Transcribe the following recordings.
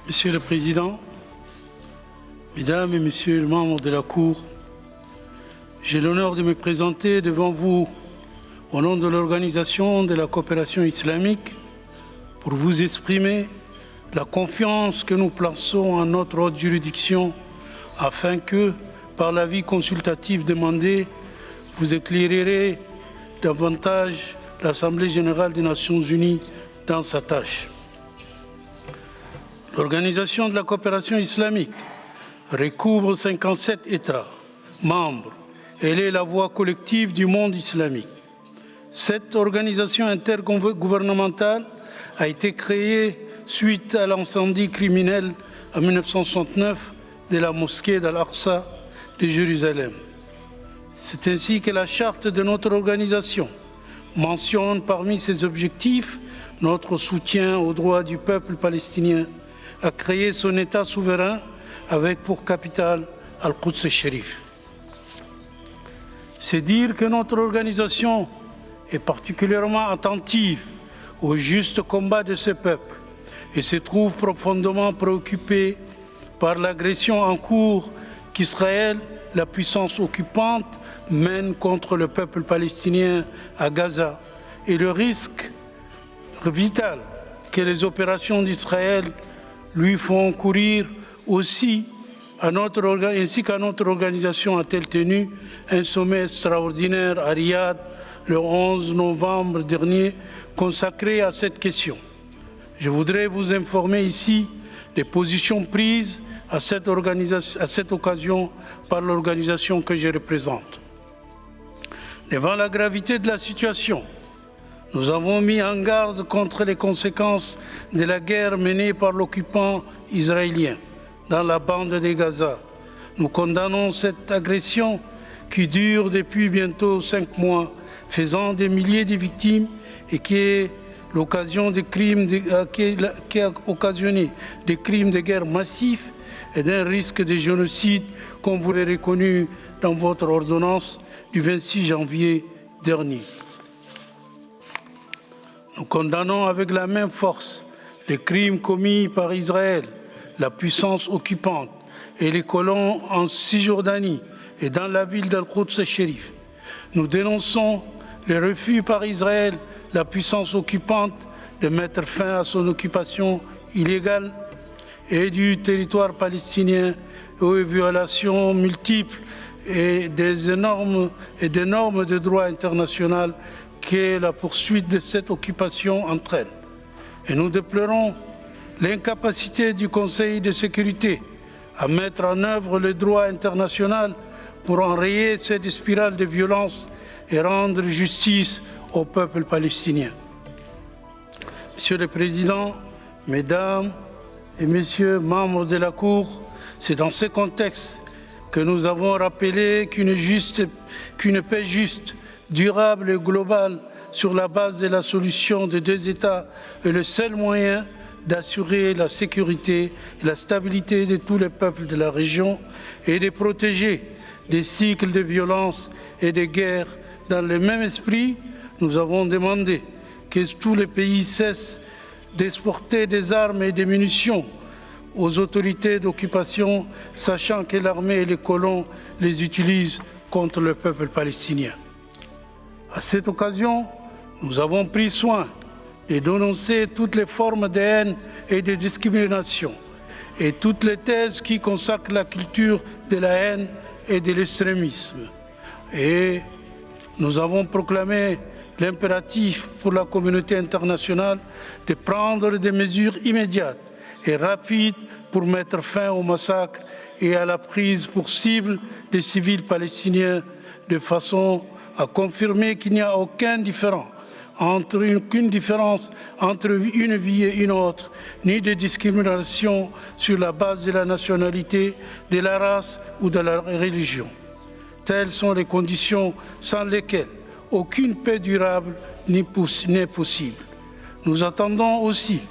Monsieur le Président, Mesdames et Messieurs les membres de la Cour, j'ai l'honneur de me présenter devant vous au nom de l'Organisation de la coopération islamique pour vous exprimer la confiance que nous plaçons en notre haute juridiction afin que, par l'avis consultatif demandé, vous éclairerez davantage l'Assemblée générale des Nations unies dans sa tâche. L'Organisation de la coopération islamique recouvre 57 États membres. Elle est la voix collective du monde islamique. Cette organisation intergouvernementale a été créée suite à l'incendie criminel en 1969 de la mosquée d'Al-Aqsa de Jérusalem. C'est ainsi que la charte de notre organisation mentionne parmi ses objectifs notre soutien aux droits du peuple palestinien à créer son État souverain avec pour capitale Al-Quds al-Sharif. C'est dire que notre organisation est particulièrement attentive au juste combat de ce peuple et se trouve profondément préoccupée par l'agression en cours qu'Israël, la puissance occupante, mène contre le peuple palestinien à Gaza et le risque vital que les opérations d'Israël lui font courir aussi ainsi qu'à notre organisation a-t-elle tenu un sommet extraordinaire à Riyad le 11 novembre dernier consacré à cette question. Je voudrais vous informer ici des positions prises à cette occasion par l'organisation que je représente. Devant la gravité de la situation, nous avons mis en garde contre les conséquences de la guerre menée par l'occupant israélien dans la bande de Gaza. Nous condamnons cette agression qui dure depuis bientôt 5 mois, faisant des milliers de victimes et qui a occasionné des crimes de guerre massifs et d'un risque de génocide, comme vous l'avez reconnu dans votre ordonnance du 26 janvier dernier. Nous condamnons avec la même force les crimes commis par Israël, la puissance occupante et les colons en Cisjordanie et dans la ville d'Al-Quds al-Sharif. Nous dénonçons le refus par Israël, la puissance occupante, de mettre fin à son occupation illégale et du territoire palestinien aux violations multiples et des normes de droit international que la poursuite de cette occupation entraîne. Et nous déplorons l'incapacité du Conseil de sécurité à mettre en œuvre le droit international pour enrayer cette spirale de violence et rendre justice au peuple palestinien. Monsieur le Président, Mesdames et Messieurs membres de la Cour, c'est dans ce contexte que nous avons rappelé qu'une paix juste, durable et globale sur la base de la solution des 2 États est le seul moyen d'assurer la sécurité et la stabilité de tous les peuples de la région et de protéger des cycles de violence et de guerre. Dans le même esprit, nous avons demandé que tous les pays cessent d'exporter des armes et des munitions aux autorités d'occupation, sachant que l'armée et les colons les utilisent contre le peuple palestinien. À cette occasion, nous avons pris soin de dénoncer toutes les formes de haine et de discrimination et toutes les thèses qui consacrent la culture de la haine et de l'extrémisme. Et nous avons proclamé l'impératif pour la communauté internationale de prendre des mesures immédiates et rapides pour mettre fin au massacre et à la prise pour cible des civils palestiniens de façon à confirmer qu'il n'y a aucune différence entre une vie et une autre, ni de discrimination sur la base de la nationalité, de la race ou de la religion. Telles sont les conditions sans lesquelles aucune paix durable n'est possible. Nous attendons aussi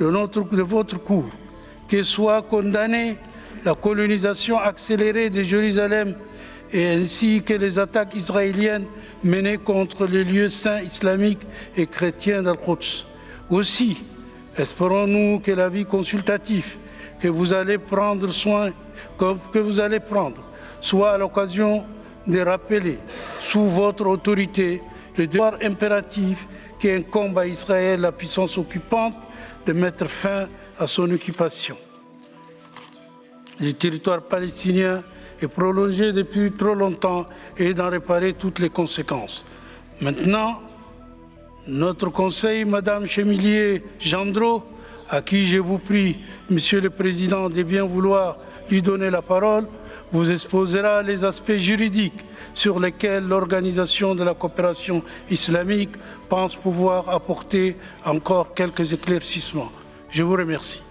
de votre Cour que soit condamnée la colonisation accélérée de Jérusalem et ainsi que les attaques israéliennes menées contre les lieux saints islamiques et chrétiens d'Al-Quds. Aussi, espérons-nous que l'avis consultatif que vous allez prendre soit à l'occasion de rappeler, sous votre autorité, le devoir impératif qui incombe à Israël, la puissance occupante, de mettre fin à son occupation. Le territoire palestinien est prolongé depuis trop longtemps et d'en réparer toutes les conséquences. Maintenant, notre Conseil, Madame Chemillier-Gendreau, à qui je vous prie, Monsieur le Président, de bien vouloir lui donner la parole, vous exposera les aspects juridiques sur lesquels l'Organisation de la coopération islamique pense pouvoir apporter encore quelques éclaircissements. Je vous remercie.